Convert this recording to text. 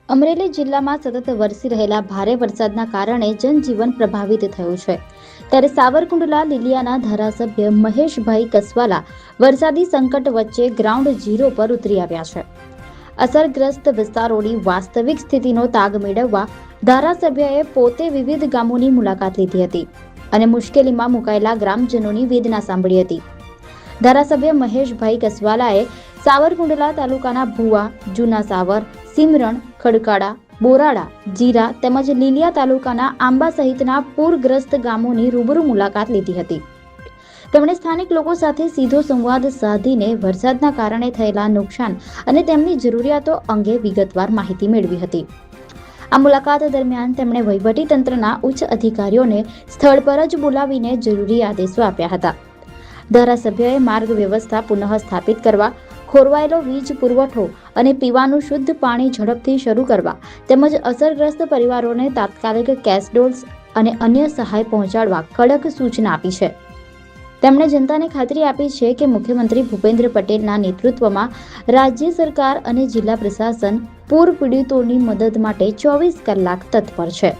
અમરેલી જિલ્લામાં સતત વરસી રહેલા ભારે વરસાદના કારણે જનજીવન પ્રભાવિત થયું છે. ત્યારે સાવરકુંડલા લીલિયાના ધારાસભ્ય મહેશભાઈ કસવાલા વરસાદી સંકટ વચ્ચે ગ્રાઉન્ડ ઝીરો પર ઉતરી આવ્યા છે. અસરગ્રસ્ત વિસ્તારોની વાસ્તવિક સ્થિતિનો તાગ મેળવવા ધારાસભ્યએ પોતે વિવિધ ગામોની મુલાકાત લીધી હતી અને મુશ્કેલીમાં મુકાયેલા ગ્રામજનોની વેદના સાંભળી હતી. ધારાસભ્ય મહેશભાઈ કસવાલાએ સાવરકુંડલા તાલુકાના ભુવા, જૂના સાવર, સિમરણ, ખડકાળા, બોરાળા, જીરા તેમજ લીલિયા તાલુકાના આંબા સહિતના પૂરગ્રસ્ત ગામોની રૂબરૂ મુલાકાત લીધી હતી. તેમણે સ્થાનિક લોકો સાથે સીધો સંવાદ સાધીને વરસાદના કારણે થયેલા નુકસાન અને તેમની જરૂરિયાતો અંગે વિગતવાર માહિતી મેળવી હતી. આ મુલાકાત દરમિયાન તેમણે વહીવટીતંત્રના ઉચ્ચ અધિકારીઓને સ્થળ પર જ બોલાવીને જરૂરી આદેશો આપ્યા હતા. ધારાસભ્યએ માર્ગ વ્યવસ્થા પુનઃ સ્થાપિત કરવા, ખોરવાયેલો વીજ પુરવઠો અને પીવાનું શુદ્ધ પાણી ઝડપથી શરૂ કરવા તેમજ અસરગ્રસ્ત પરિવારોને તાત્કાલિક કેશ ડોલ્સ અને અન્ય સહાય પહોંચાડવા કડક સૂચના આપી છે. તેમણે જનતાને ખાતરી આપી છે કે મુખ્યમંત્રી ભૂપેન્દ્ર પટેલના નેતૃત્વમાં રાજ્ય સરકાર અને જિલ્લા પ્રશાસન પૂર પીડિતોની મદદ માટે 24 કલાક તત્પર છે.